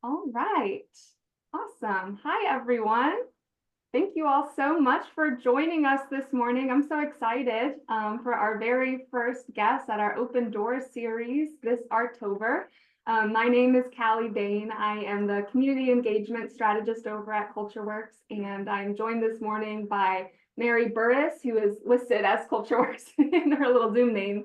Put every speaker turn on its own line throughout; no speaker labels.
All right. Awesome. Hi, everyone. Thank you all so much for joining us this morning. I'm so excited for our very first guest at our Open Doors series this October. My name is Callie Bain. I am the Community Engagement Strategist over at CultureWorks, and I'm joined this morning by Mary Burris, who is listed as CultureWorks in her little Zoom name.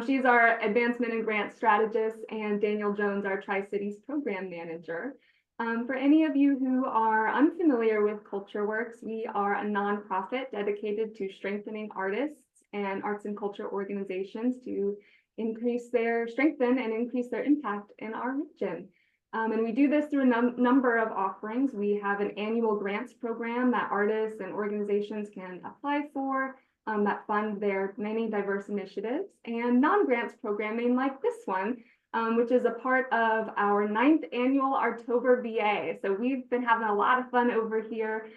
She's our Advancement and Grant Strategist, and Daniel Jones, our Tri-Cities Program Manager. For any of you who are unfamiliar with CultureWorks, we are a nonprofit dedicated to strengthening artists and arts and culture organizations to strengthen and increase their impact in our region. And we do this through a number of offerings. We have an annual grants program that artists and organizations can apply for that fund their many diverse initiatives, and non-grants programming like this one, which is a part of our 9th annual October VA. So we've been having a lot of fun over here.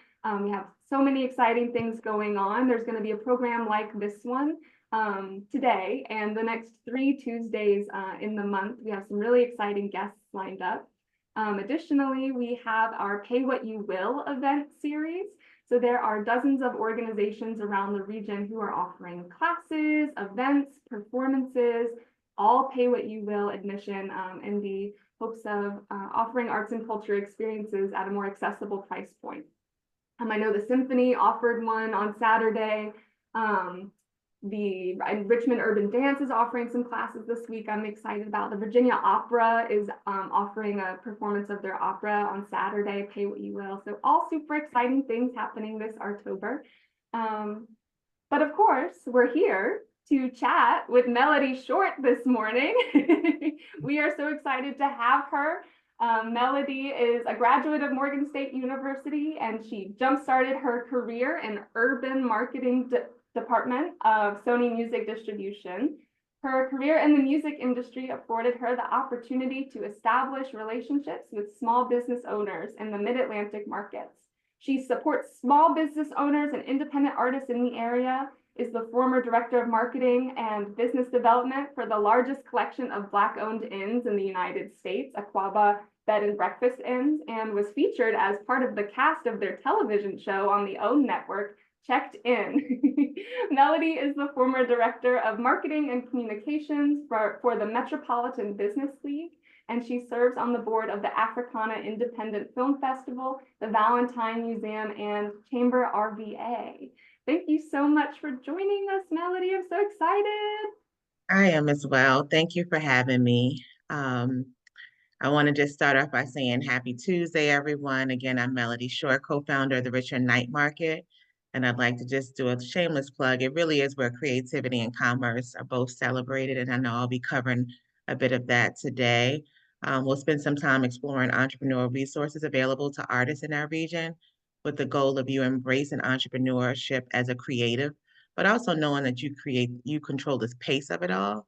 We have so many exciting things going on. There's going to be a program like this one today, and the next 3 Tuesdays in the month. We have some really exciting guests lined up. Additionally, we have our Pay What You Will event series. So there are dozens of organizations around the region who are offering classes, events, performances, all pay what you will admission in the hopes of offering arts and culture experiences at a more accessible price point. I know the Symphony offered one on Saturday. The Richmond Urban Dance is offering some classes this week I'm excited about. The Virginia Opera is offering a performance of their opera on Saturday, Pay What You Will. So all super exciting things happening this October. But of course, we're here to chat with Melody Short this morning. We are so excited to have her. Melody is a graduate of Morgan State University, and she jump-started her career in urban marketing department of Sony Music Distribution. Her career in the music industry afforded her the opportunity to establish relationships with small business owners in the Mid-Atlantic markets. She supports small business owners and independent artists in the area, is the former director of marketing and business development for the largest collection of Black-owned inns in the United States, Aquaba Bed and Breakfast Inns, and was featured as part of the cast of their television show on the OWN network, Checked In. Melody is the former director of marketing and communications for the Metropolitan Business League, and she serves on the board of the Africana Independent Film Festival, the Valentine Museum, and Chamber RVA. Thank you so much for joining us, Melody. I'm so excited.
I am as well. Thank you for having me. I want to just start off by saying happy Tuesday, everyone. Again, I'm Melody Short, co-founder of the Richmond Night Market. And I'd like to just do a shameless plug. It really is where creativity and commerce are both celebrated. And I know I'll be covering a bit of that today. We'll spend some time exploring entrepreneurial resources available to artists in our region with the goal of you embracing entrepreneurship as a creative, but also knowing that you control the pace of it all.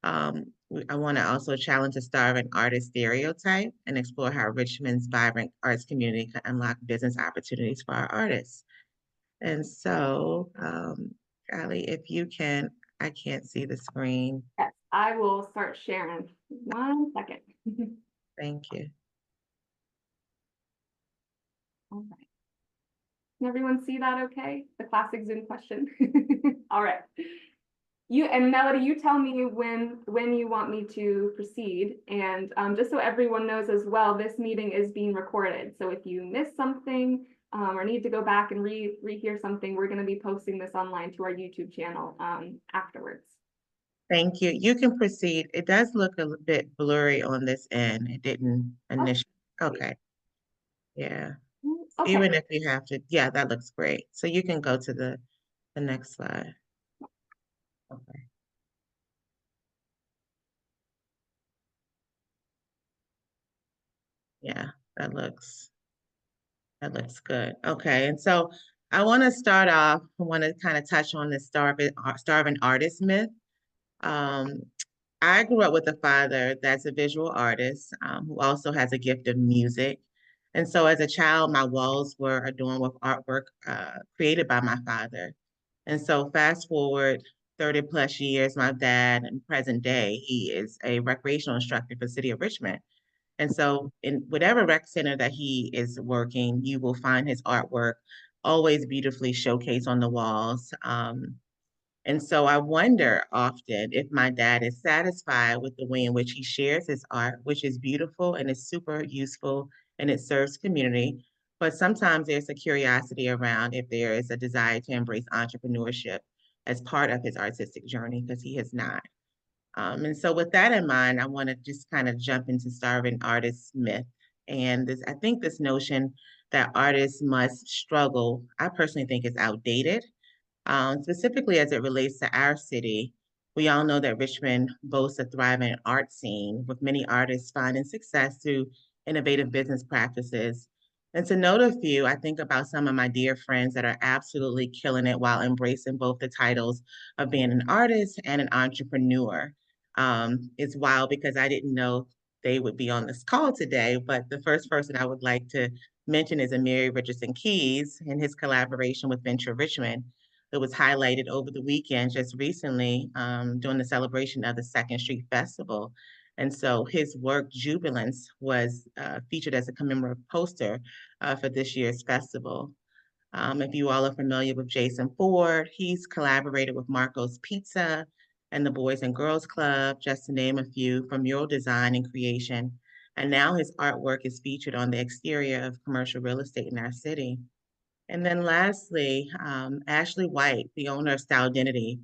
I want to also challenge the starving artist stereotype and explore how Richmond's vibrant arts community can unlock business opportunities for our artists. And so, Callie, if you can, I can't see the screen.
Yes, I will start sharing. 1 second.
Thank you.
All right. Can everyone see that okay? The classic Zoom question. All right. Melody, you tell me when you want me to proceed. And just so everyone knows as well, this meeting is being recorded. So if you miss something or need to go back and rehear something, we're going to be posting this online to our YouTube channel afterwards.
Thank you. You can proceed. It does look a bit blurry on this end. It didn't initially. Okay. Yeah.
Okay.
Even if you have to, yeah, that looks great. So you can go to the next slide. Okay. Yeah, that looks good. Okay, and so I want to start off, I want to kind of touch on the starving artist myth. I grew up with a father that's a visual artist who also has a gift of music. And so as a child, my walls were adorned with artwork created by my father. And so fast forward 30 plus years, my dad in present day, he is a recreational instructor for the city of Richmond. And so in whatever rec center that he is working, you will find his artwork always beautifully showcased on the walls. And so I wonder often if my dad is satisfied with the way in which he shares his art, which is beautiful and is super useful and it serves community. But sometimes there's a curiosity around if there is a desire to embrace entrepreneurship as part of his artistic journey, because he has not. And so with that in mind, I want to just kind of jump into starving artist myth. And this, I think this notion that artists must struggle, I personally think is outdated, specifically as it relates to our city. We all know that Richmond boasts a thriving art scene with many artists finding success through innovative business practices. And to note a few, I think about some of my dear friends that are absolutely killing it while embracing both the titles of being an artist and an entrepreneur. It's wild because I didn't know they would be on this call today, but the first person I would like to mention is Amiri Richardson Keys and his collaboration with Venture Richmond. It was highlighted over the weekend just recently during the celebration of the Second Street Festival. And so his work, Jubilance, was featured as a commemorative poster for this year's festival. If you all are familiar with Jason Ford, he's collaborated with Marco's Pizza and the Boys and Girls Club, just to name a few, from mural design and creation. And now his artwork is featured on the exterior of commercial real estate in our city. And then lastly, Ashley White, the owner of Style Identity.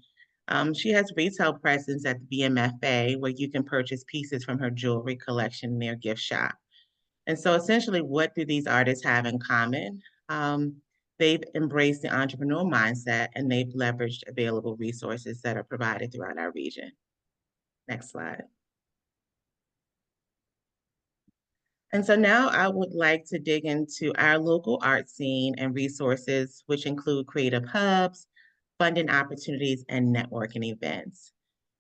She has retail presence at the BMFA where you can purchase pieces from her jewelry collection in their gift shop. And so essentially, what do these artists have in common? Um, they've embraced the entrepreneurial mindset and they've leveraged available resources that are provided throughout our region. Next slide. And so now I would like to dig into our local art scene and resources, which include creative hubs, funding opportunities, and networking events.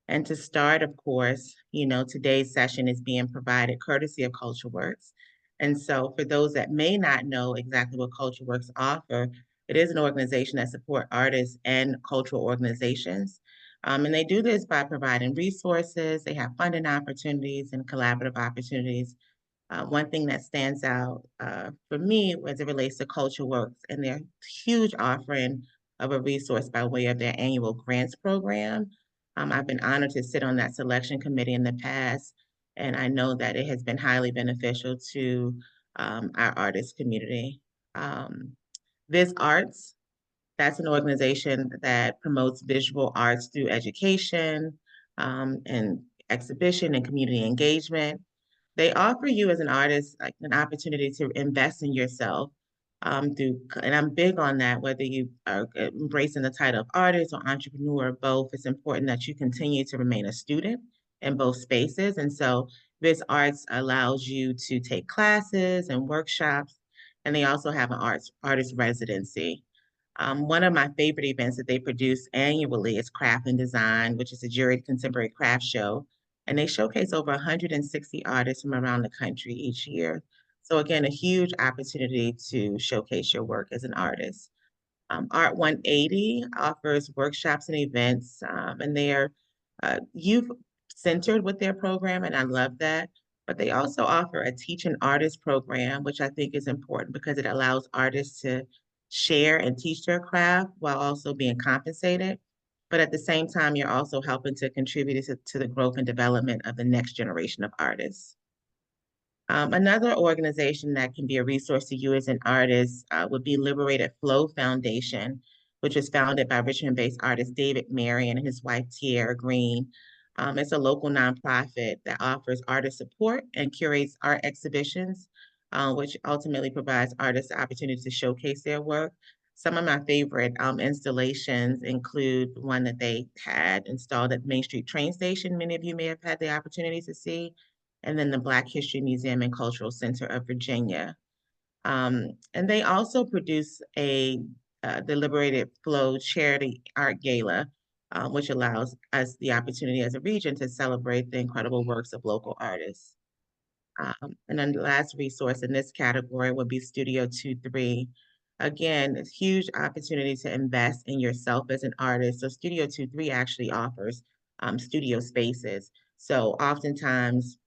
And to start, of course, today's session is being provided courtesy of CultureWorks. And so for those that may not know exactly what CultureWorks offer, it is an organization that supports artists and cultural organizations. And they do this by providing resources, they have funding opportunities and collaborative opportunities. One thing that stands out for me as it relates to CultureWorks and their huge offering of a resource by way of their annual grants program. I've been honored to sit on that selection committee in the past, and I know that it has been highly beneficial to our artist community. Viz Arts, that's an organization that promotes visual arts through education and exhibition and community engagement. They offer you as an artist like an opportunity to invest in yourself and I'm big on that, whether you are embracing the title of artist or entrepreneur, both, it's important that you continue to remain a student in both spaces. And so this arts allows you to take classes and workshops, and they also have an artist residency. One of my favorite events that they produce annually is Craft and Design, which is a juried contemporary craft show. And they showcase over 160 artists from around the country each year. So again, a huge opportunity to showcase your work as an artist. Art 180 offers workshops and events, and they are youth centered with their program, and I love that. But they also offer a teach an artist program, which I think is important because it allows artists to share and teach their craft while also being compensated. But at the same time, you're also helping to contribute to the growth and development of the next generation of artists. Another organization that can be a resource to you as an artist would be Liberated Flow Foundation, which was founded by Richmond-based artist David Marion and his wife Tierra Green. It's a local nonprofit that offers artist support and curates art exhibitions, which ultimately provides artists the opportunity to showcase their work. Some of my favorite installations include one that they had installed at Main Street train station. Many of you may have had the opportunity to see, and then the Black History Museum and Cultural Center of Virginia. And they also produce the Liberated Flow Charity Art Gala, which allows us the opportunity as a region to celebrate the incredible works of local artists. And then the last resource in this category would be Studio 23. Again, it's a huge opportunity to invest in yourself as an artist. So Studio 23 actually offers studio spaces. So oftentimes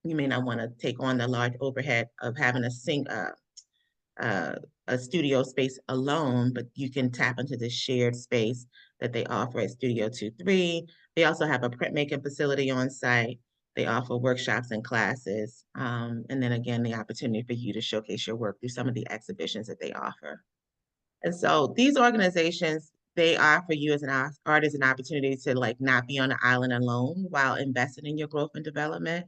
you may not want to take on the large overhead of having uh, a studio space alone, but you can tap into the shared space that they offer at Studio 23. They also have a printmaking facility on site. They offer workshops and classes. And then again, the opportunity for you to showcase your work through some of the exhibitions that they offer. And so these organizations, they offer you as an artist an opportunity to like not be on the island alone while investing in your growth and development.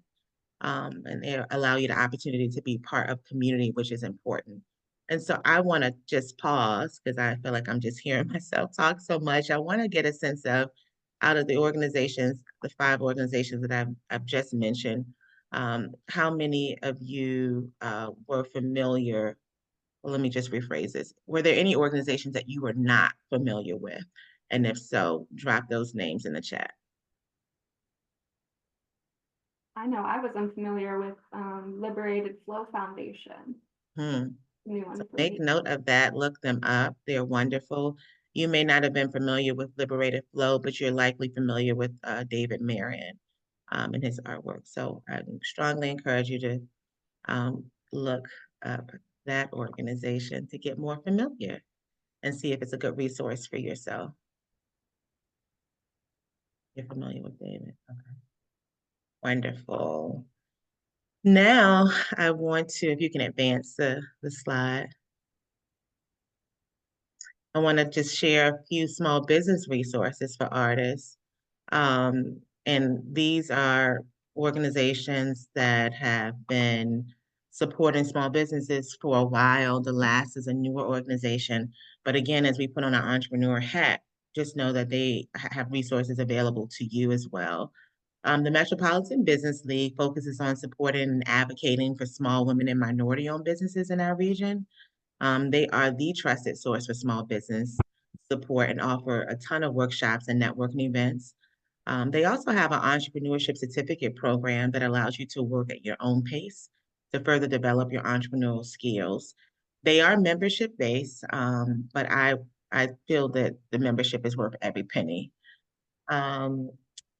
And they allow you the opportunity to be part of community, which is important. And so I want to just pause because I feel like I'm just hearing myself talk so much. I want to get a sense of out of the organizations, the 5 organizations that I've just mentioned, how many of you were familiar? Well, let me just rephrase this. Were there any organizations that you were not familiar with? And if so, drop those names in the chat.
I know I was unfamiliar with Liberated Flow Foundation.
Hmm.
New one for
Make
me.
note of that, look them up. They're wonderful. You may not have been familiar with Liberated Flow, but you're likely familiar with David Marion and his artwork. So I strongly encourage you to look up that organization to get more familiar and see if it's a good resource for yourself. You're familiar with David. Okay. Wonderful. Now I want to, if you can advance the slide. I want to just share a few small business resources for artists. And these are organizations that have been supporting small businesses for a while. The last is a newer organization. But again, as we put on our entrepreneur hat, just know that they have resources available to you as well. The Metropolitan Business League focuses on supporting and advocating for small women and minority-owned businesses in our region. They are the trusted source for small business support and offer a ton of workshops and networking events. They also have an entrepreneurship certificate program that allows you to work at your own pace to further develop your entrepreneurial skills. They are membership based, but I feel that the membership is worth every penny. Um,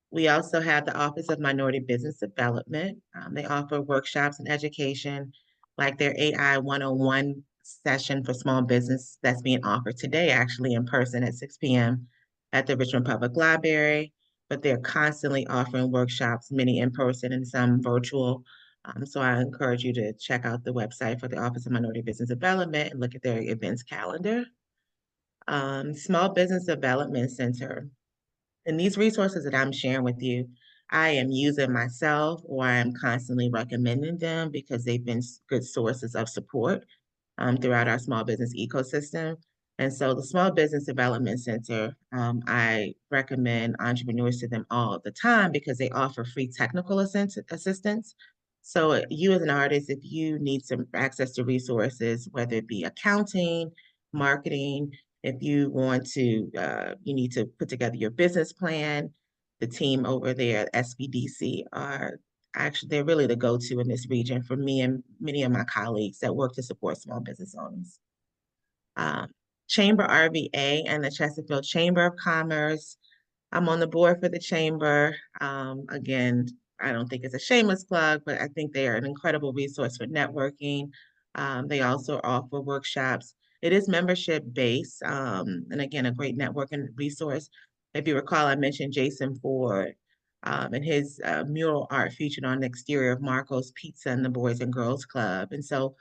we also have the Office of Minority Business Development. They offer workshops and education, like their AI 101 session for small business that's being offered today, actually in person at 6 p.m. at the Richmond Public Library. But they're constantly offering workshops, many in person and some virtual. So I encourage you to check out the website for the Office of Minority Business Development and look at their events calendar. Small Business Development Center. And these resources that I'm sharing with you, I am using myself or I'm constantly recommending them because they've been good sources of support throughout our small business ecosystem. And so the Small Business Development Center, I recommend entrepreneurs to them all the time because they offer free technical assistance. So you as an artist, if you need some access to resources, whether it be accounting, marketing, if you want to, you need to put together your business plan, the team over there at SBDC are actually, they're really the go-to in this region for me and many of my colleagues that work to support small business owners. Um, Chamber RVA and the Chesterfield Chamber of Commerce. I'm on the board for the chamber. Again, I don't think it's a shameless plug, but I think they are an incredible resource for networking. They also offer workshops. It is membership based, and again, a great networking resource. If you recall, I mentioned Jason Ford and his mural art featured on the exterior of Marco's Pizza and the Boys and Girls Club. And so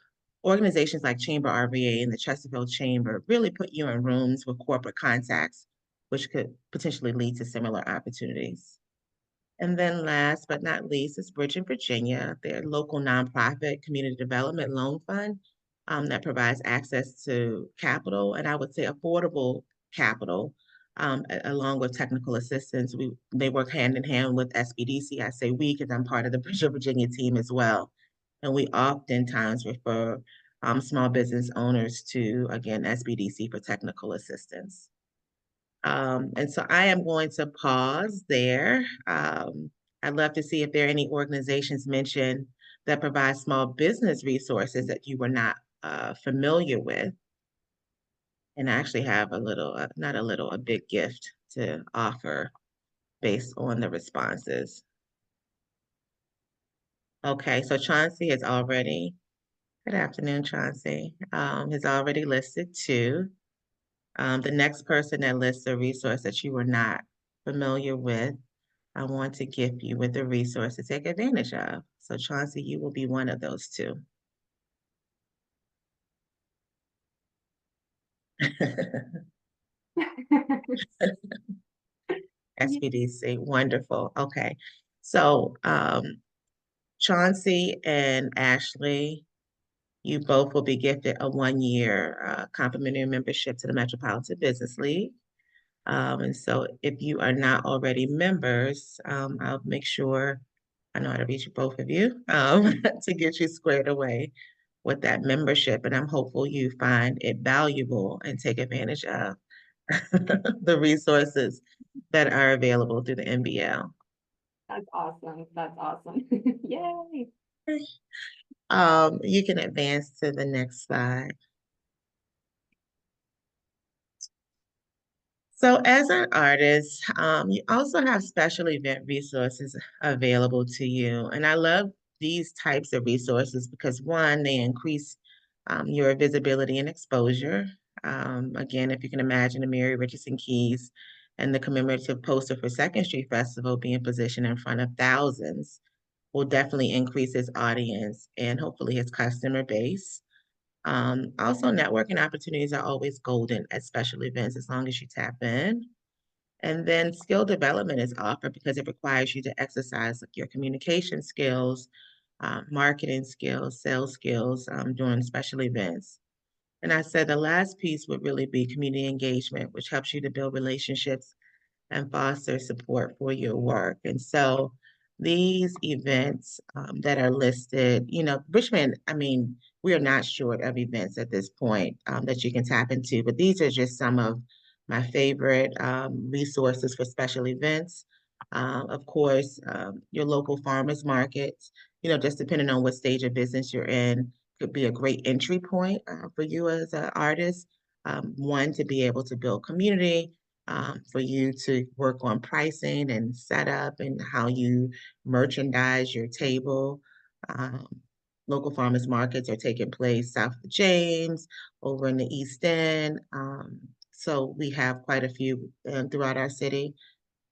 organizations like Chamber RVA and the Chesterfield Chamber really put you in rooms with corporate contacts which could potentially lead to similar opportunities. And then last but not least is Bridge in Virginia, their local nonprofit community development loan fund that provides access to capital, and I would say affordable capital, along with technical assistance. They work hand in hand with SBDC. I say we because I'm part of the Bridge in Virginia team as well. And we oftentimes refer small business owners to, again, SBDC for technical assistance. And so I am going to pause there. I'd love to see if there are any organizations mentioned that provide small business resources that you were not familiar with. And I actually have a little, not a little, a big gift to offer based on the responses. Okay, so Chauncey has already, good afternoon, Chauncey, has already listed two. The next person that lists a resource that you were not familiar with, I want to gift you with a resource to take advantage of. So Chauncey, you will be one of those two. SBDC, wonderful. Okay. So Chauncey and Ashley, you both will be gifted a 1 year complimentary membership to the Metropolitan Business League. And so if you are not already members, I'll make sure I know how to reach both of you to get you squared away with that membership. And I'm hopeful you find it valuable and take advantage of the resources that are available through the MBL.
That's awesome. That's awesome. Yay.
You can advance to the next slide. So as an artist, you also have special event resources available to you. And I love these types of resources because one, they increase your visibility and exposure. Again, if you can imagine the Mary Richardson Keys and the commemorative poster for Second Street Festival being positioned in front of thousands will definitely increase his audience and hopefully his customer base. Also, networking opportunities are always golden at special events as long as you tap in. And then skill development is offered because it requires you to exercise your communication skills, marketing skills, sales skills during special events. And I said the last piece would really be community engagement, which helps you to build relationships and foster support for your work. And so these events that are listed, Richmond, I mean, we are not short of events at this point that you can tap into, but these are just some of my favorite resources for special events. Of course, your local farmers markets, just depending on what stage of business you're in, could be a great entry point for you as an artist. One, to be able to build community, for you to work on pricing and setup and how you merchandise your table. Um, Local farmers markets are taking place south of James, over in the East End. So we have quite a few throughout our city.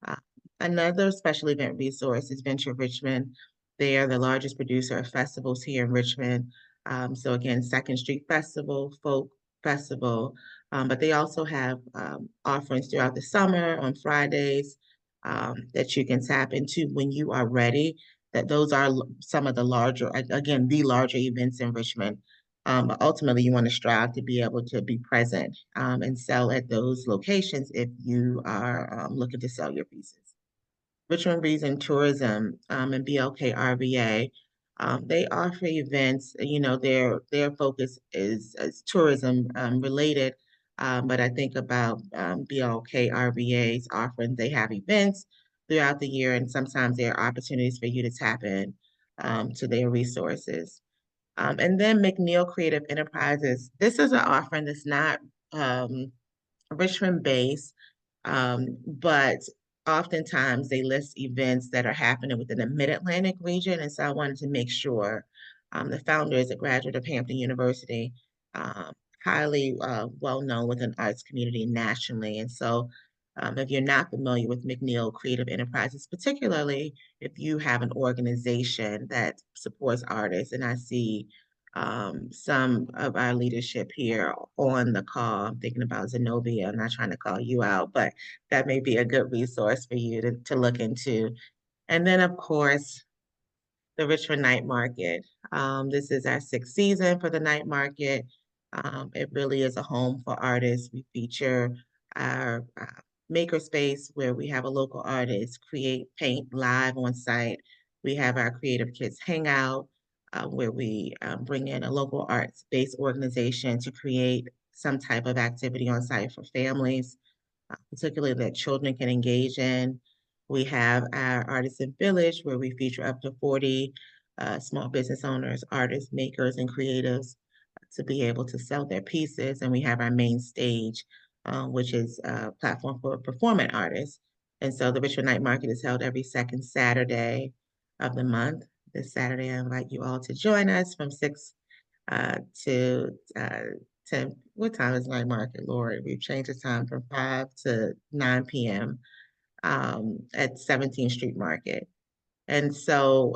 Uh, Another special event resource is Venture Richmond. They are the largest producer of festivals here in Richmond. So again, Second Street Festival, Folk Festival, but they also have offerings throughout the summer on Fridays that you can tap into when you are ready. That those are some of the larger, again, the larger events in Richmond. But ultimately, you want to strive to be able to be present and sell at those locations if you are looking to sell your pieces. Richmond Reason Tourism and BLK RVA, they offer events. Their focus is tourism related, but I think about BLK RVA's offering. They have events throughout the year, and sometimes there are opportunities for you to tap in to their resources. And then McNeil Creative Enterprises. This is an offering that's not Richmond based, but oftentimes they list events that are happening within the Mid-Atlantic region. And so I wanted to make sure the founder is a graduate of Hampton University, um, highly well known within arts community nationally. And so if you're not familiar with McNeil Creative Enterprises, particularly if you have an organization that supports artists, and I see some of our leadership here on the call. I'm thinking about Zenobia. I'm not trying to call you out, but that may be a good resource for you to look into. And then, of course, the Richmond Night Market. This is our sixth season for the night market. It really is a home for artists. We feature our makerspace where we have a local artist create, paint live on site. We have our Creative Kids Hangout where we bring in a local arts-based organization to create some type of activity on site for families, particularly that children can engage in. We have our Artisan Village where we feature up to 40 small business owners, artists, makers, and creatives to be able to sell their pieces. And we have our main stage, which is a platform for performing artists. And so the Richmond Night Market is held every second Saturday of the month. this Saturday. I invite you all to join us from 6 to 10. What time is night market, Lord? We've changed the time from 5 to 9 p.m. At 17th Street Market. And so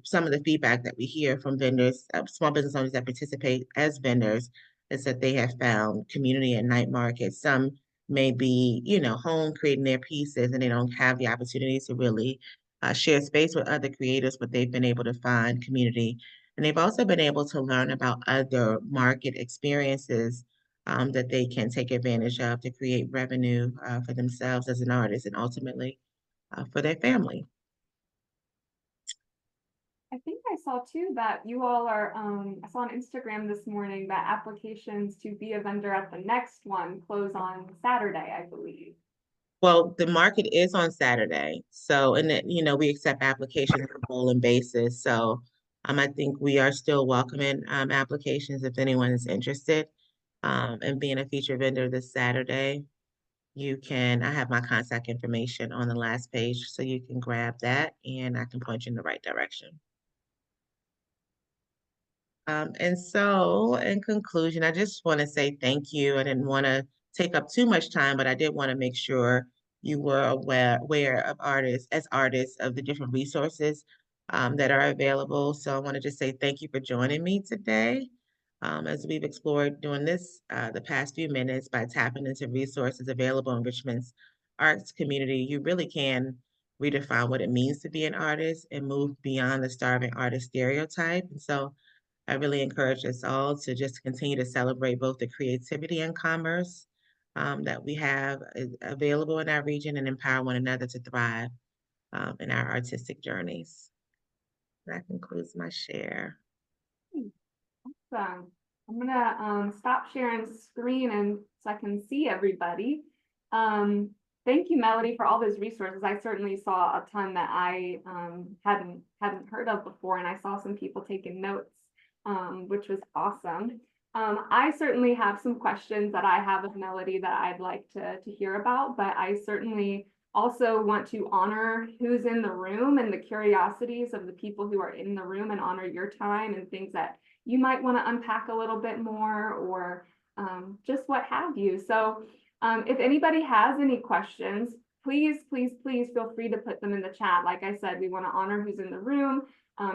some of the feedback that we hear from vendors, small business owners that participate as vendors, is that they have found community at night markets. Some may be, home creating their pieces and they don't have the opportunity to really share space with other creators, but they've been able to find community. And they've also been able to learn about other market experiences that they can take advantage of to create revenue for themselves as an artist and ultimately for their family.
I think I saw too that you all are, I saw on Instagram this morning that applications to be a vendor at the next one close on Saturday, I believe.
Well, the market is on Saturday. So, and then, we accept applications on a rolling basis. So, I think we are still welcoming applications if anyone is interested in being a featured vendor this Saturday. I have my contact information on the last page, so you can grab that and I can point you in the right direction. And so, in conclusion, I just want to say thank you. I didn't want to take up too much time, but I did want to make sure you were aware of artists, of the different resources that are available. So I want to just say thank you for joining me today as we've explored doing this the past few minutes by tapping into resources available in Richmond's arts community. You really can redefine what it means to be an artist and move beyond the starving artist stereotype. And so I really encourage us all to just continue to celebrate both the creativity and commerce that we have available in our region and empower one another to thrive in our artistic journeys. That concludes my share.
Awesome. I'm gonna stop sharing screen and so I can see everybody. Thank you, Melody, for all those resources. I certainly saw a ton that I hadn't heard of before, and I saw some people taking notes, which was awesome. I certainly have some questions that I have of Melody that I'd like to hear about, but I certainly also want to honor who's in the room and the curiosities of the people who are in the room and honor your time and things that you might want to unpack a little bit more or just what have you. So if anybody has any questions, please feel free to put them in the chat. Like I said, we want to honor who's in the room,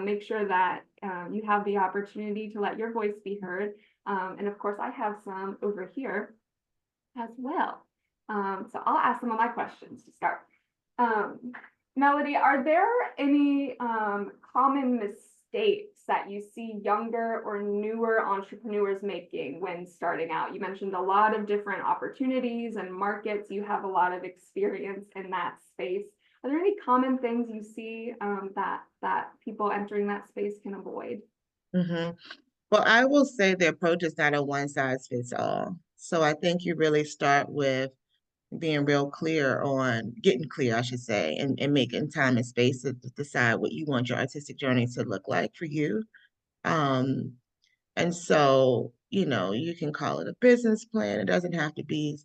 make sure that you have the opportunity to let your voice be heard. And of course, I have some over here as well. So I'll ask some of my questions to start. Melody, are there any common mistakes that you see younger or newer entrepreneurs making when starting out? You mentioned a lot of different opportunities and markets. You have a lot of experience in that space. Are there any common things you see that people entering that space can avoid?
Mm-hmm. Well, I will say the approach is not a one size fits all. So I think you really start with being real clear on getting clear, I should say, and making time and space to decide what you want your artistic journey to look like for you. Um, and so, you can call it a business plan. It doesn't have to be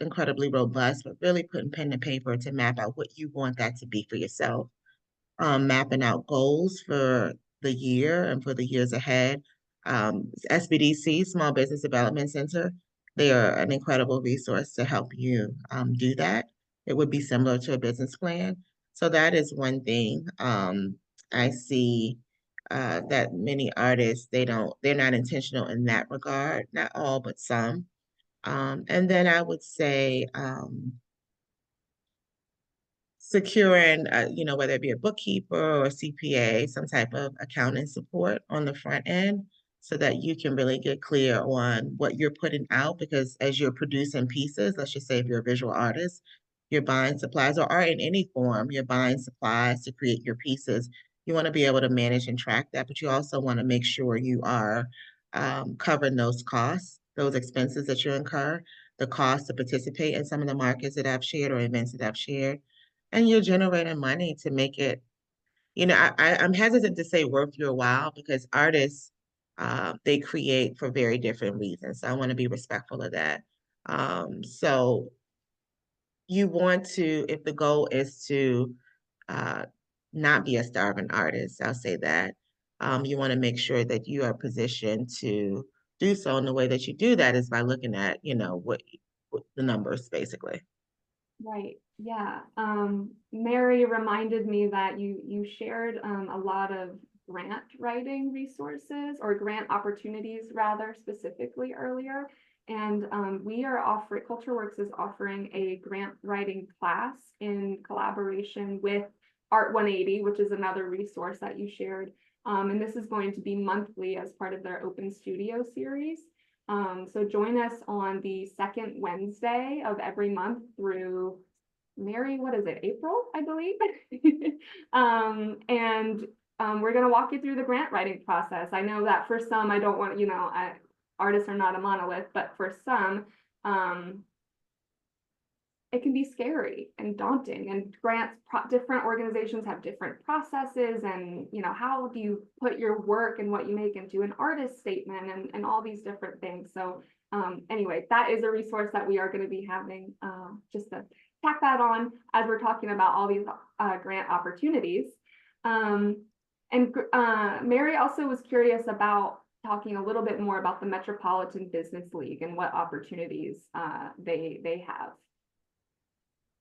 incredibly robust, but really putting pen to paper to map out what you want that to be for yourself. Mapping out goals for the year and for the years ahead. SBDC, Small Business Development Center, they are an incredible resource to help you do that. It would be similar to a business plan. So that is one thing I see that many artists, they're not intentional in that regard, not all, but some. And then I would say, securing, whether it be a bookkeeper or CPA, some type of accounting support on the front end so that you can really get clear on what you're putting out. Because as you're producing pieces, let's just say if you're a visual artist, you're buying supplies or art in any form, you're buying supplies to create your pieces. You want to be able to manage and track that, but you also want to make sure you are covering those costs, those expenses that you incur, the cost to participate in some of the markets that I've shared or events that I've shared, and you're generating money to make it, I'm hesitant to say worth your while because artists, they create for very different reasons. So I want to be respectful of that. So you want to, if the goal is to uh, not be a starving artist. I'll say that. You want to make sure that you are positioned to do so. And the way that you do that is by looking at, what the numbers basically.
Right. Yeah. Mary reminded me that you shared a lot of grant writing resources or grant opportunities rather specifically earlier. And we are offering, CultureWorks is offering a grant writing class in collaboration with Art 180, which is another resource that you shared. And this is going to be monthly as part of their Open Studio series. So join us on the second Wednesday of every month through Mary, what is it, April, I believe? And we're going to walk you through the grant writing process. I know that for some, I don't want, artists are not a monolith, but for some, it can be scary and daunting, and different organizations have different processes, and how do you put your work and what you make into an artist statement, and all these different things. So anyway, that is a resource that we are going to be having, just to tack that on as we're talking about all these grant opportunities. And Mary also was curious about talking a little bit more about the Metropolitan Business League and what opportunities they have.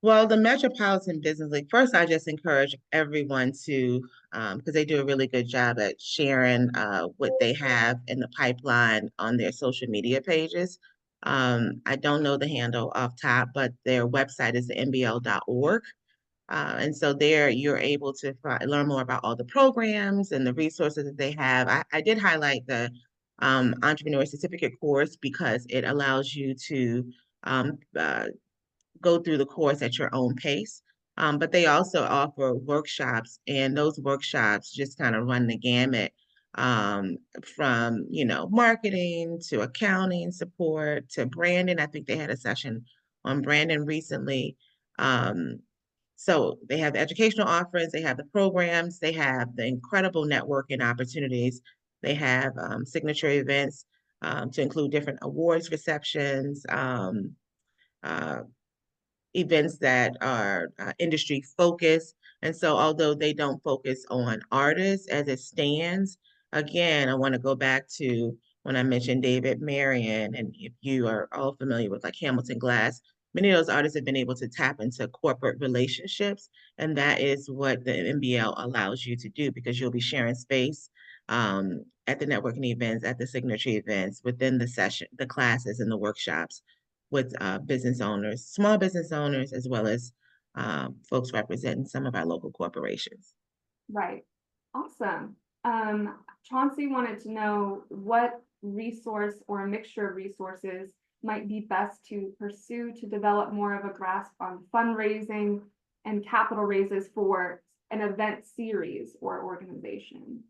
Well, the Metropolitan Business League, first, I just encourage everyone to, because they do a really good job at sharing what they have in the pipeline on their social media pages. I don't know the handle off top, but their website is the mbl.org. And so there you're able to learn more about all the programs and the resources that they have. I did highlight the Entrepreneur Certificate course because it allows you to um, uh, go through the course at your own pace. But they also offer workshops, and those workshops just kind of run the gamut from, marketing to accounting support to branding. I think they had a session on branding recently. Um, so they have the educational offerings, they have the programs, they have the incredible networking opportunities. They have signature events to include different awards receptions, uh, events that are industry focused. And so, although they don't focus on artists as it stands, again, I want to go back to when I mentioned David Marion, and if you are all familiar with like Hamilton Glass, many of those artists have been able to tap into corporate relationships, and that is what the MBL allows you to do because you'll be sharing space at the networking events, at the signature events, within the session, the classes, and the workshops with business owners, small business owners, as well as folks representing some of our local corporations.
Right. Awesome. Chauncey wanted to know what resource or a mixture of resources might be best to pursue to develop more of a grasp on fundraising and capital raises for an event series or organization.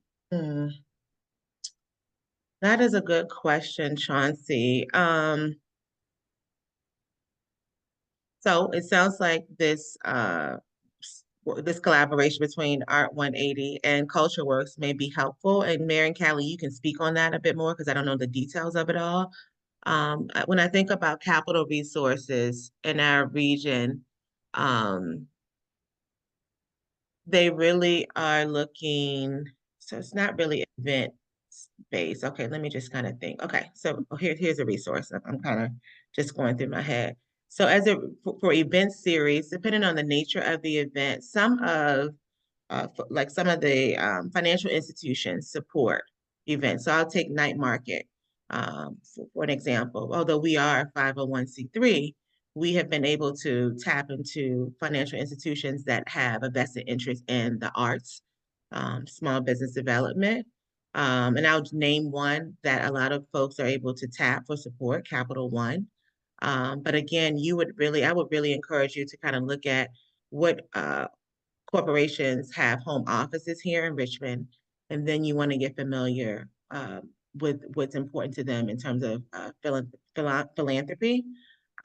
That is a good question, Chauncey. So it sounds like this collaboration between Art 180 and CultureWorks may be helpful. And Mary and Callie, you can speak on that a bit more because I don't know the details of it all. When I think about capital resources in our region, um, they really are looking, so it's not really event based. Okay, let me just kind of think. Okay, so here's a resource. I'm kind of just going through my head. So for event series, depending on the nature of the event, like some of the financial institutions support events. So I'll take Night Market for an example. Although we are a 501c3, we have been able to tap into financial institutions that have a vested interest in the arts, small business development. And I'll name one that a lot of folks are able to tap for support, Capital One. But again, I would really encourage you to kind of look at what corporations have home offices here in Richmond, and then you want to get familiar with what's important to them in terms of philanthropy.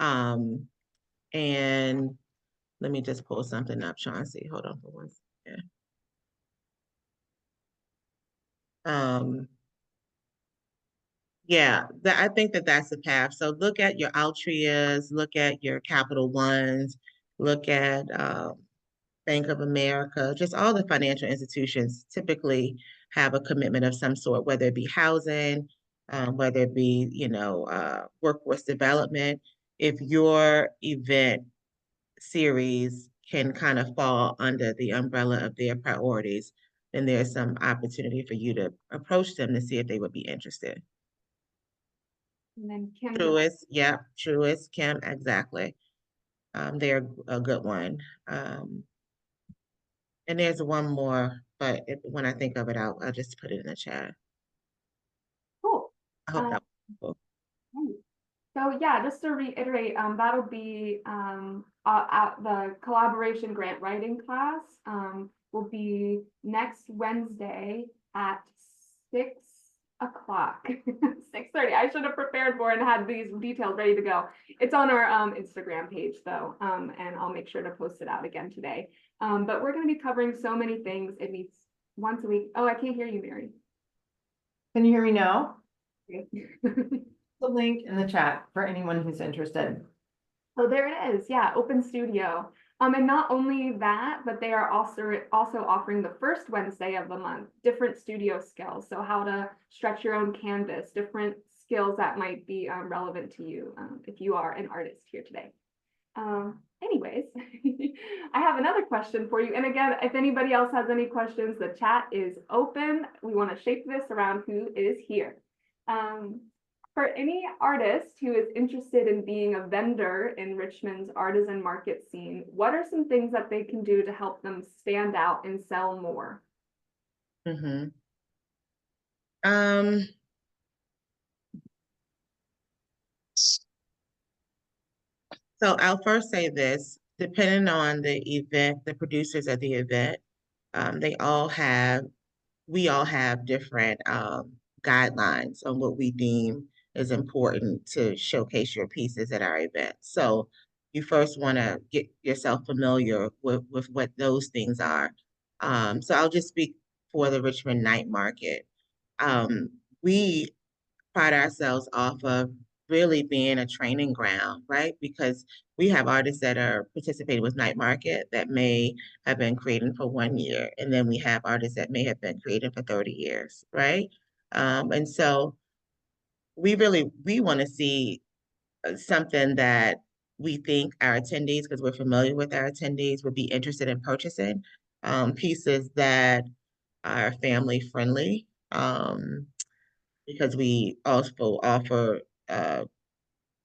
Um, and let me just pull something up, Chauncey. Hold on for one second. Yeah, I think that's the path. So look at your Altrias, look at your Capital Ones, look at Bank of America, just all the financial institutions typically have a commitment of some sort, whether it be housing, whether it be, workforce development. If your event series can kind of fall under the umbrella of their priorities, then there's some opportunity for you to approach them to see if they would be interested.
And then Kim just,
Truist, yeah, Truist, Kim, exactly. They're a good one. And there's one more, but when I think of it, I'll just put it in the chat.
cool.
I hope
Um,
that was cool.
right. So yeah, just to reiterate, that'll be at the collaboration grant writing class will be next Wednesday at 6 o'clock, 6:30. I should have prepared for and had these details ready to go. It's on our Instagram page though, and I'll make sure to post it out again today. But we're going to be covering so many things. It meets once a week. Oh, I can't hear you, Mary.
Can you hear me now?
Okay.
The link in the chat for anyone who's interested.
Oh, there it is. Yeah, Open Studio. And not only that, but they are also offering the first Wednesday of the month, different studio skills. So how to stretch your own canvas, different skills that might be relevant to you if you are an artist here today. Anyways, I have another question for you. And again, if anybody else has any questions, the chat is open. We want to shape this around who is here. For any artist who is interested in being a vendor in Richmond's artisan market scene, what are some things that they can do to help them stand out and sell more?
Mm-hmm. Um, so I'll first say this, depending on the event, the producers of the event, they all have we all have different guidelines on what we deem is important to showcase your pieces at our event. So you first want to get yourself familiar with what those things are. So I'll just speak for the Richmond Night Market. We pride ourselves off of really being a training ground, right? Because we have artists that are participating with Night Market that may have been creating for 1 year, and then we have artists that may have been creating for 30 years, right? And so we want to see something that we think our attendees, because we're familiar with our attendees, would be interested in purchasing pieces that are family friendly. Because we also offer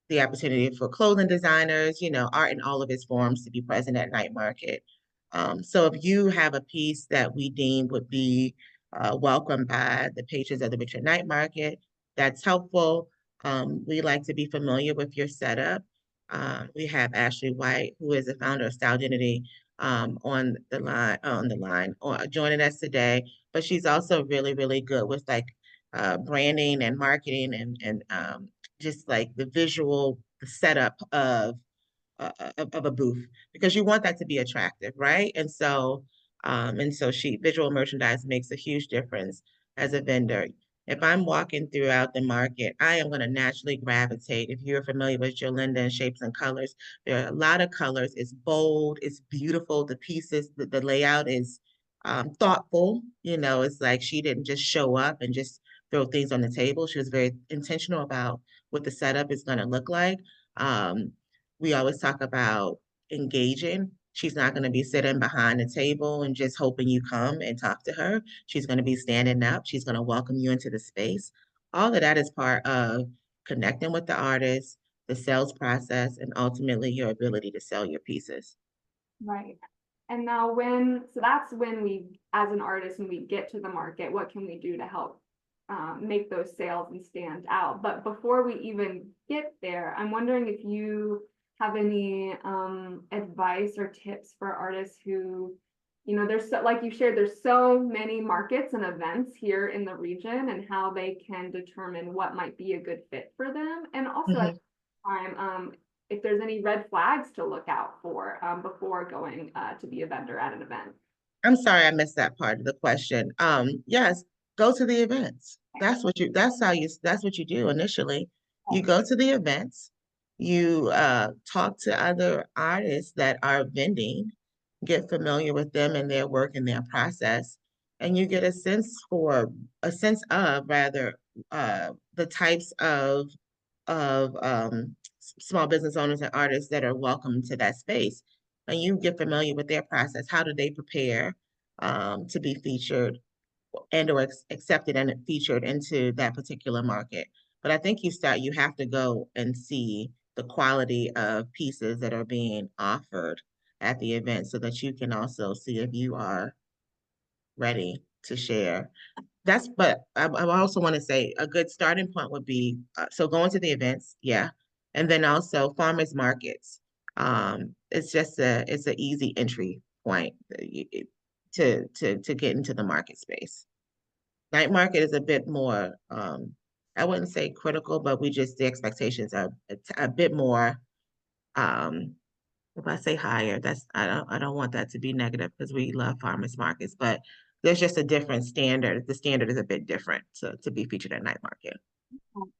the opportunity for clothing designers, art in all of its forms to be present at Night Market. So if you have a piece that we deem would be welcomed by the patrons of the Richmond Night Market, that's helpful. We like to be familiar with your setup. We have Ashley White, who is the founder of Style Identity, or joining us today. But she's also really, really good with like branding and marketing and just like the setup of a booth because you want that to be attractive, right? And so visual merchandise makes a huge difference as a vendor. If I'm walking throughout the market, I am going to naturally gravitate. If you're familiar with Jolinda and Shapes and Colors, there are a lot of colors. It's bold, it's beautiful. The pieces, the layout is thoughtful. It's like she didn't just show up and just throw things on the table. She was very intentional about what the setup is going to look like. We always talk about engaging. She's not going to be sitting behind the table and just hoping you come and talk to her. She's going to be standing up. She's going to welcome you into the space. All of that is part of connecting with the artist, the sales process, and ultimately your ability to sell your pieces.
Right. And now so that's when we, as an artist, when we get to the market, what can we do to help make those sales and stand out? But before we even get there, I'm wondering if you have any advice or tips for artists who, there's like you shared, there's so many markets and events here in the region and how they can determine what might be a good fit for them. And also at the time, if there's any red flags to look out for before going to be a vendor at an event.
I'm sorry I missed that part of the question. Yes, go to the events. That's what you do initially. You go to the events, you talk to other artists that are vending, get familiar with them and their work and their process, and you get a sense of rather the types of small business owners and artists that are welcome to that space. And you get familiar with their process. How do they prepare to be featured and or accepted and featured into that particular market? But I think you have to go and see the quality of pieces that are being offered at the event so that you can also see if you are ready to share. But I also want to say a good starting point would be so going to the events, yeah, and then also farmers markets. It's an easy entry point to get into the market space. Night market is a bit more, I wouldn't say critical, but the expectations are a bit more, if I say higher, I don't want that to be negative because we love farmers markets, but there's just a different standard. The standard is a bit different to be featured at night market.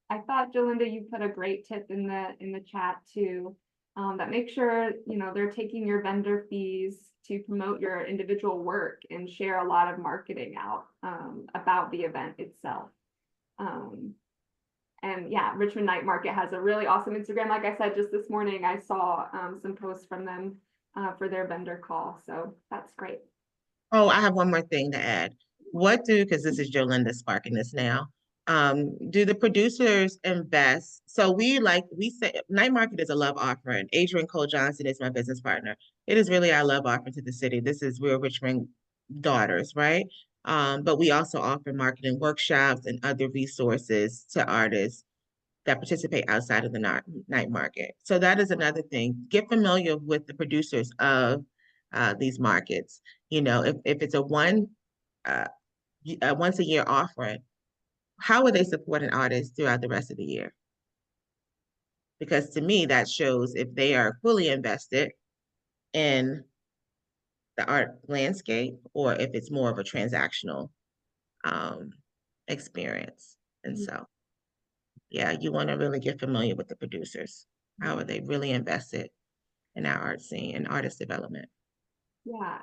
I thought, Jolinda, you put a great tip in the chat too, that make sure, they're taking your vendor fees to promote your individual work and share a lot of marketing out about the event itself. And yeah, Richmond Night Market has a really awesome Instagram. Like I said, just this morning, I saw some posts from them for their vendor call. So that's great.
Oh, I have one more thing to add. Because this is Jolinda sparking this now. Do the producers invest? So we say Night Market is a love offering. Adrian Cole Johnson is my business partner. It is really our love offering to the city. We're Richmond daughters, right? But we also offer marketing workshops and other resources to artists that participate outside of the night market. So that is another thing. Get familiar with the producers of these markets. If it's a once a year offering, how would they support an artist throughout the rest of the year? Because to me, that shows if they are fully invested in the art landscape or if it's more of a transactional experience. And so, yeah, you want to really get familiar with the producers. How are they really invested in our art scene and artist development?
Yeah,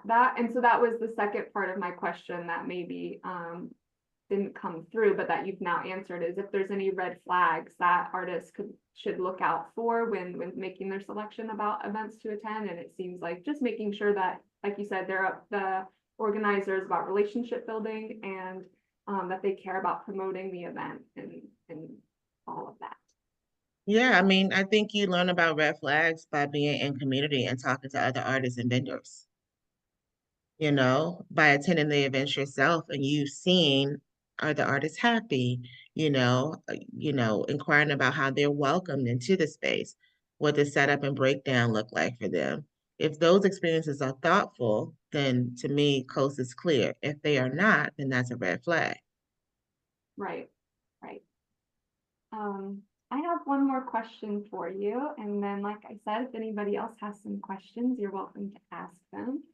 so that was the second part of my question that maybe didn't come through, but that you've now answered, is if there's any red flags that artists should look out for when making their selection about events to attend. And it seems like just making sure that, like you said, they're the organizers about relationship building and that they care about promoting the event and all of that.
Yeah, I mean, I think you learn about red flags by being in community and talking to other artists and vendors. By attending the events yourself and you've seen, are the artists happy? Inquiring about how they're welcomed into the space, what the setup and breakdown look like for them. If those experiences are thoughtful, then to me, coast is clear. If they are not, then that's a red flag.
Right. I have one more question for you. And then, like I said, if anybody else has some questions, you're welcome to ask them.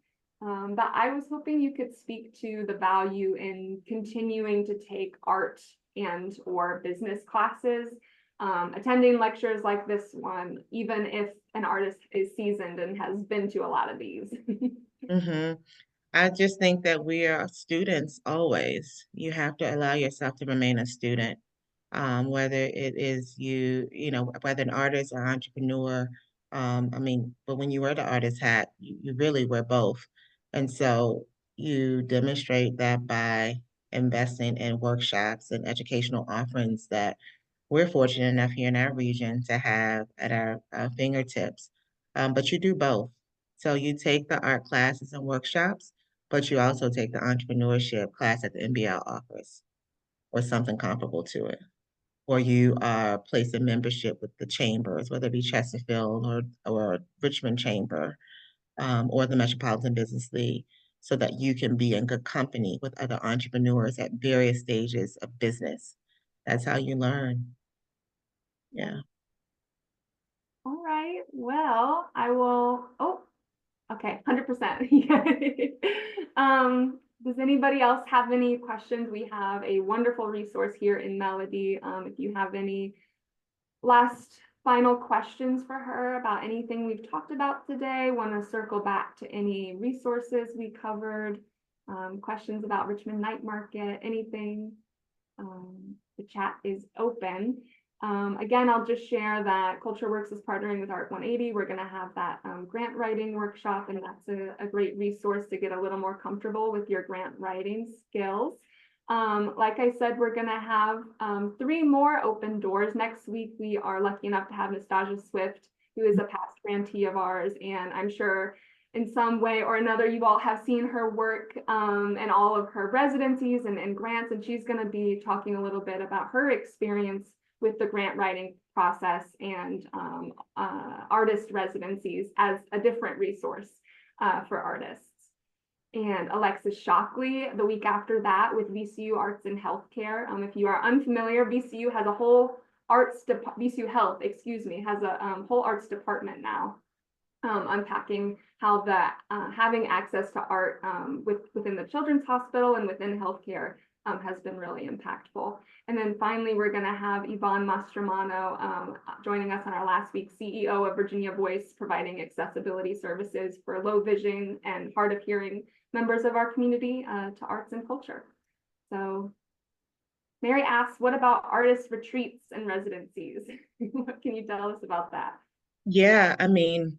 But I was hoping you could speak to the value in continuing to take art and or business classes, attending lectures like this one, even if an artist is seasoned and has been to a lot of these.
I just think that we are students always. You have to allow yourself to remain a student, whether it is whether an artist or entrepreneur. But when you wear the artist hat, you really wear both. And so you demonstrate that by investing in workshops and educational offerings that we're fortunate enough here in our region to have at our fingertips. But you do both. So you take the art classes and workshops, but you also take the entrepreneurship class that the NBL offers or something comparable to it. Or you are placed in membership with the chambers, whether it be Chesterfield or Richmond Chamber or the Metropolitan Business League, so that you can be in good company with other entrepreneurs at various stages of business. That's how you learn. Yeah.
All right. Well, I will. Oh, okay. 100%. Does anybody else have any questions? We have a wonderful resource here in Melody. If you have any last final questions for her about anything we've talked about today, want to circle back to any resources we covered, questions about Richmond Night Market, anything, the chat is open. Again, I'll just share that CultureWorks is partnering with Art 180. We're going to have that grant writing workshop, and that's a great resource to get a little more comfortable with your grant writing skills. Like I said, we're going to have 3 more open doors. Next week, we are lucky enough to have Nastasia Swift, who is a past grantee of ours, and I'm sure in some way or another, you all have seen her work and all of her residencies and grants, and she's going to be talking a little bit about her experience with the grant writing process and artist residencies as a different resource for artists. And Alexis Shockley the week after that with VCU Arts and Healthcare. If you are unfamiliar, VCU has a whole VCU Health, excuse me, has a whole arts department now. Unpacking how having access to art within the Children's Hospital and within healthcare has been really impactful. And then finally, we're going to have Yvonne Mastromano joining us on our last week, CEO of Virginia Voice, providing accessibility services for low vision and hard of hearing members of our community to arts and culture. So Mary asks, what about artist retreats and residencies? What can you tell us about that?
Yeah, I mean,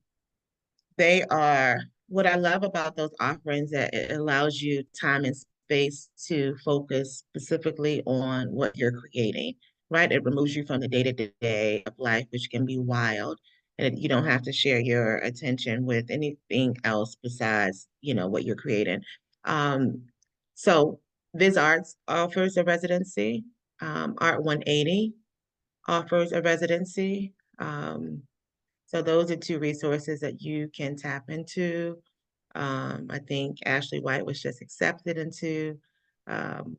they are what I love about those offerings, that it allows you time and space to focus specifically on what you're creating, right? It removes you from the day-to-day of life, which can be wild. And you don't have to share your attention with anything else besides, what you're creating. So Viz Arts offers a residency. Art 180 offers a residency. So those are 2 resources that you can tap into. I think Ashley White was just accepted into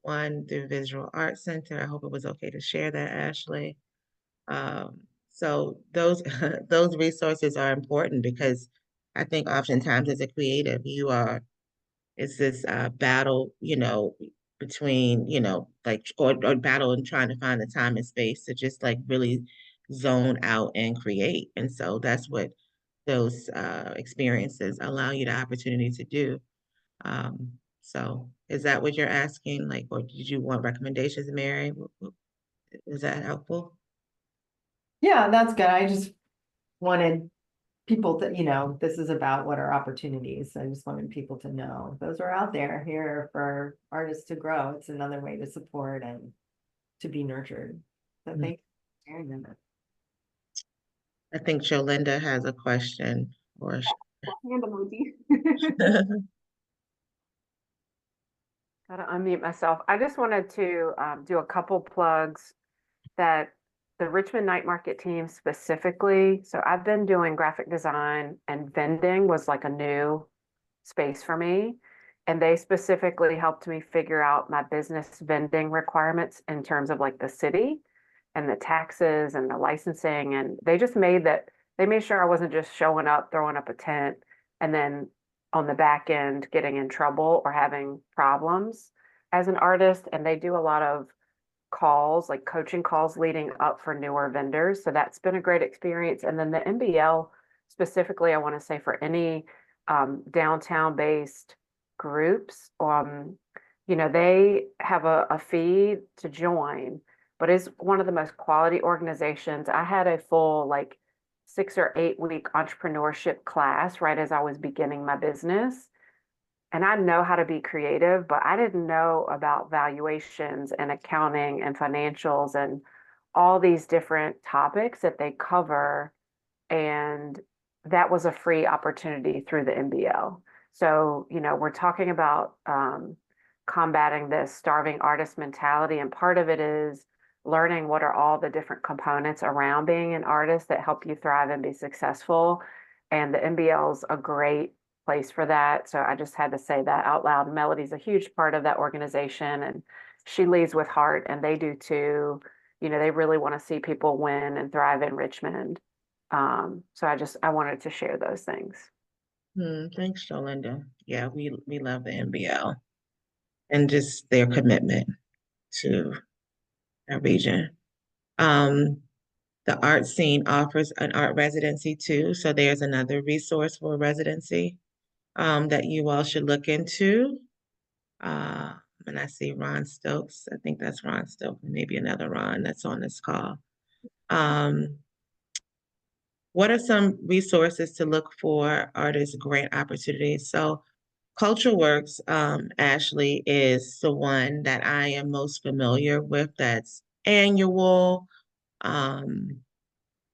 one through Visual Arts Center. I hope it was okay to share that, Ashley. So those those resources are important because I think oftentimes as a creative, it's this battle, between, like, or battle and trying to find the time and space to just like really zone out and create. And so that's what those experiences allow you the opportunity to do. So is that what you're asking? Like, or did you want recommendations, Mary? Is that helpful?
Yeah, that's good. I just wanted people to, this is about what are opportunities. I just wanted people to know those are out there here for artists to grow. It's another way to support and to be nurtured. So thank you for sharing them.
I think Jolinda has a question or
Hand emoji.
Gotta unmute myself. I just wanted to do a couple plugs that the Richmond Night Market team specifically. So I've been doing graphic design, and vending was like a new space for me. And they specifically helped me figure out my business vending requirements in terms of like the city and the taxes and the licensing. And they made sure I wasn't just showing up, throwing up a tent, and then on the back end getting in trouble or having problems as an artist. And they do a lot of calls, like coaching calls leading up for newer vendors. So that's been a great experience. And then the MBL specifically, I want to say for any downtown based groups, they have a fee to join, but it's one of the most quality organizations. I had a full 6 or 8 week entrepreneurship class right as I was beginning my business. And I know how to be creative, but I didn't know about valuations and accounting and financials and all these different topics that they cover. And that was a free opportunity through the MBL. So, we're talking about combating this starving artist mentality. And part of it is learning what are all the different components around being an artist that help you thrive and be successful. And the MBL is a great place for that. So I just had to say that out loud. Melody's a huge part of that organization, and she leads with heart, and they do too. They really want to see people win and thrive in Richmond. So I wanted to share those things.
Thanks, Jolinda. Yeah, we love the MBL and just their commitment to our region. The art scene offers an art residency too, so there's another resource for residency that you all should look into. And I see Ron Stokes. I think that's Ron Stokes, maybe another Ron that's on this call. What are some resources to look for artist grant opportunities? So CultureWorks, Ashley, is the one that I am most familiar with that's annual. I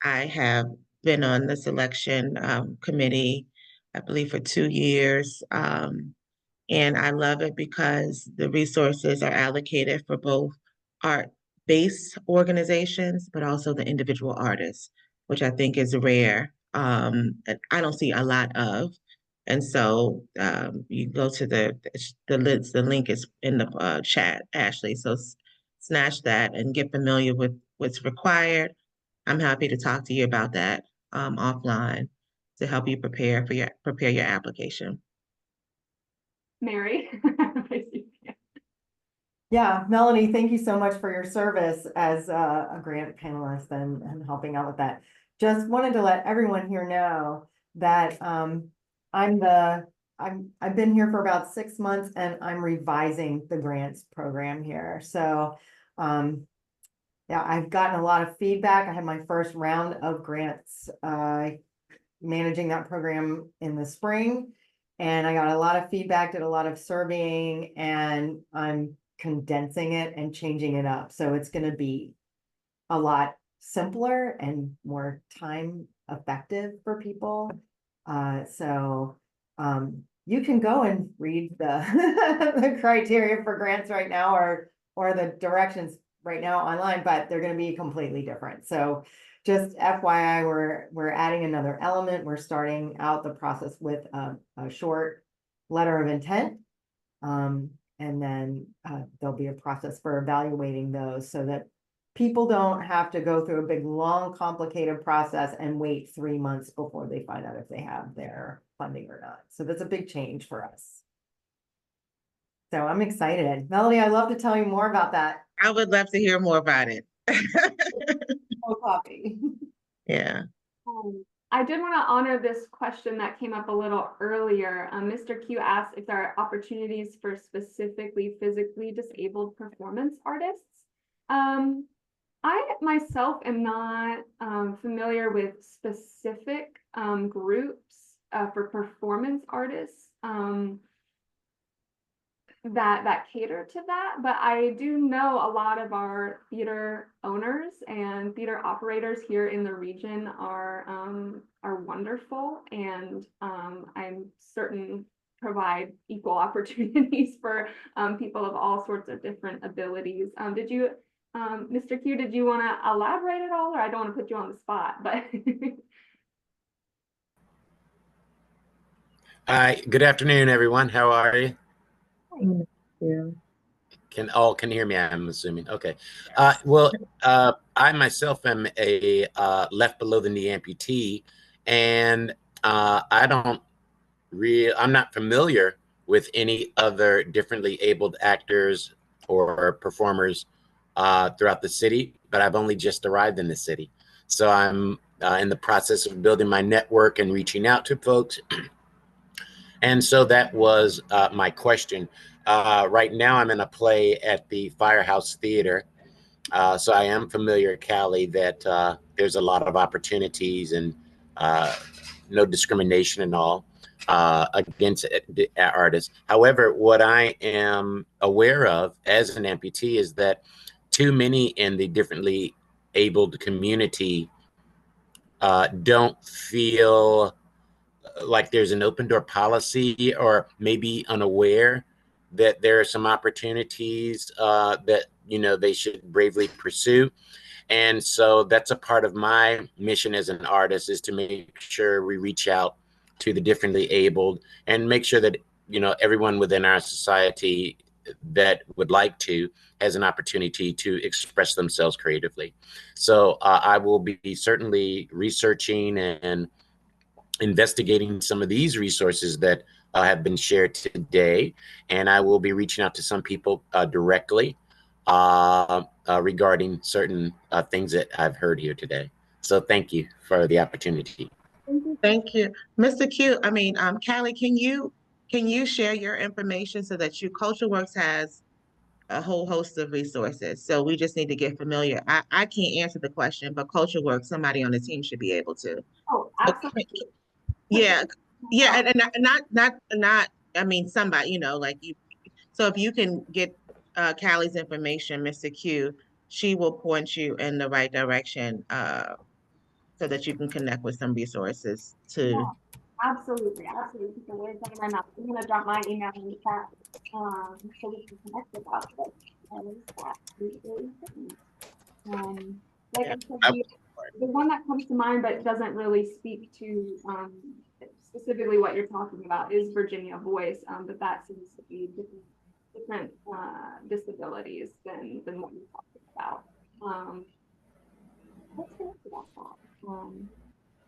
have been on the selection committee, I believe, for 2 years. And I love it because the resources are allocated for both art-based organizations, but also the individual artists, which I think is rare. And I don't see a lot of. And so you go to the link is in the chat, Ashley. So snatch that and get familiar with what's required. I'm happy to talk to you about that offline to help you prepare your application.
Mary.
Yeah, Melanie, thank you so much for your service as a grant panelist and helping out with that. Just wanted to let everyone here know that I've been here for about 6 months and I'm revising the grants program here. So yeah, I've gotten a lot of feedback. I had my first round of grants managing that program in the spring, and I got a lot of feedback, did a lot of surveying, and I'm condensing it and changing it up. So it's going to be a lot simpler and more time effective for people. You can go and read the the criteria for grants right now or the directions right now online, but they're going to be completely different. So just FYI, we're adding another element. We're starting out the process with a short letter of intent. And then there'll be a process for evaluating those so that people don't have to go through a big, long, complicated process and wait 3 months before they find out if they have their funding or not. So that's a big change for us. So I'm excited. Melody, I'd love to tell you more about that.
I would love to hear more about it.
No copy.
Yeah.
I did want to honor this question that came up a little earlier. Mr. Q asked if there are opportunities for specifically physically disabled performance artists. I myself am not familiar with specific groups for performance artists that cater to that, but I do know a lot of our theater owners and theater operators here in the region are wonderful, and I'm certain provide equal opportunities for people of all sorts of different abilities. Did you, Mr. Q, did you want to elaborate at all, or I don't want to put you on the spot, but
Hi, good afternoon, everyone. How are you?
Yeah.
Can hear me? I'm assuming. Okay. I myself am a left below the knee amputee, and I'm not familiar with any other differently abled actors or performers throughout the city, but I've only just arrived in the city. So I'm in the process of building my network and reaching out to folks. And so that was my question. Right now, I'm in a play at the Firehouse Theater. So I am familiar, Callie, that there's a lot of opportunities and no discrimination and all against artists. However, what I am aware of as an amputee is that too many in the differently abled community don't feel like there's an open door policy, or maybe unaware that there are some opportunities that they should bravely pursue. And so that's a part of my mission as an artist, is to make sure we reach out to the differently abled and make sure that everyone within our society that would like to has an opportunity to express themselves creatively. So I will be certainly researching and investigating some of these resources that have been shared today, and I will be reaching out to some people directly regarding certain things that I've heard here today. So thank you for the opportunity.
Thank you. Mr. Q, Callie, can you share your information so that CultureWorks has a whole host of resources. So we just need to get familiar. I can't answer the question, but CultureWorks, somebody on the team should be able to.
Oh,
Okay.
absolutely.
Yeah, yeah, not, somebody, like you. So if you can get Callie's information, Mr. Q, she will point you in the right direction so that you can connect with some resources
Yeah,
to.
absolutely, absolutely. Keep the words out of my mouth. I'm gonna drop my email in the chat, so we can connect about this. That is absolutely important. Like
Yeah.
I said, the one that comes to mind but doesn't really speak to specifically what you're talking about is Virginia Voice, but that seems to be different disabilities than what you're talking about. Let's connect about that.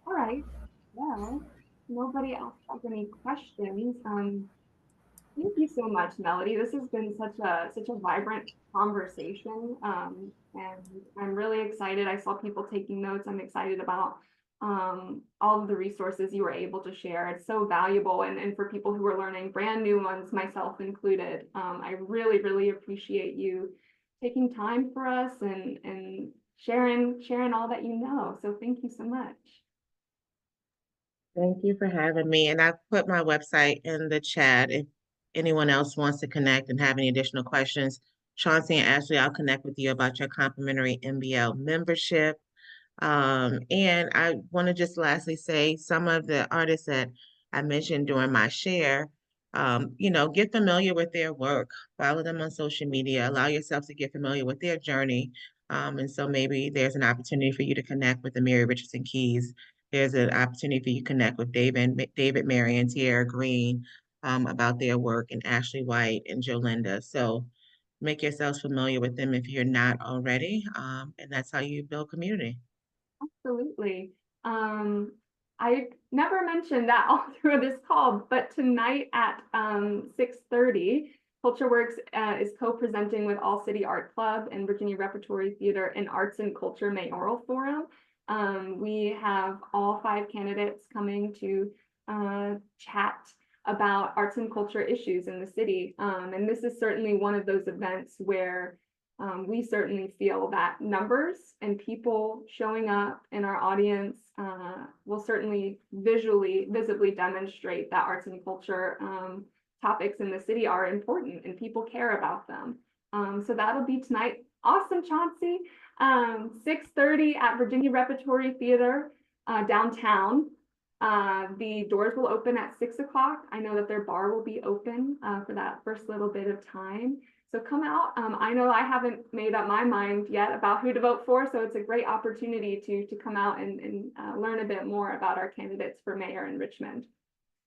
All right. Well, nobody else has any questions. Thank you so much, Melody. This has been such a vibrant conversation. And I'm really excited. I saw people taking notes. I'm excited about all of the resources you were able to share. It's so valuable. And for people who are learning, brand new ones, myself included, I really, really appreciate you taking time for us and sharing all that you know. So thank you so much.
Thank you for having me. And I've put my website in the chat if anyone else wants to connect and have any additional questions. Chauncey and Ashley, I'll connect with you about your complimentary MBL membership. And I want to just lastly say some of the artists that I mentioned during my share, get familiar with their work, follow them on social media, allow yourself to get familiar with their journey. And so maybe there's an opportunity for you to connect with the Mary Richardson Keys. There's an opportunity for you to connect with David Mary and Tierra Green about their work, and Ashley White and Jolinda. So make yourselves familiar with them if you're not already. And that's how you build community.
Absolutely. I never mentioned that all through this call, but tonight at 6:30, CultureWorks is co-presenting with All City Art Club and Virginia Repertory Theater an Arts and Culture Mayoral Forum. We have all 5 candidates coming to chat about arts and culture issues in the city. And this is certainly one of those events where we certainly feel that numbers and people showing up in our audience will certainly visibly demonstrate that arts and culture topics in the city are important and people care about them. So that'll be tonight. Awesome, Chauncey. 6:30 at Virginia Repertory Theater downtown. The doors will open at 6 o'clock. I know that their bar will be open for that first little bit of time. So come out. I know I haven't made up my mind yet about who to vote for, so it's a great opportunity to come out and learn a bit more about our candidates for mayor in Richmond.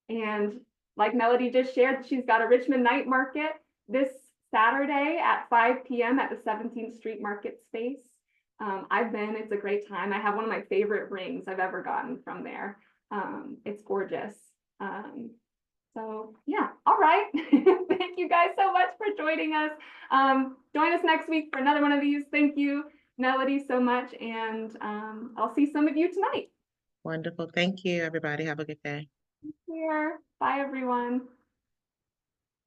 And like Melody just shared, she's got a Richmond Night Market this Saturday at 5 p.m. at the 17th Street Market Space. It's a great time. I have one of my favorite rings I've ever gotten from there. It's gorgeous. So yeah, all right. Thank you guys so much for joining us. Join us next week for another one of these. Thank you, Melody, so much. And I'll see some of you tonight.
Wonderful. Thank you, everybody. Have a good day.
Here. Bye, everyone.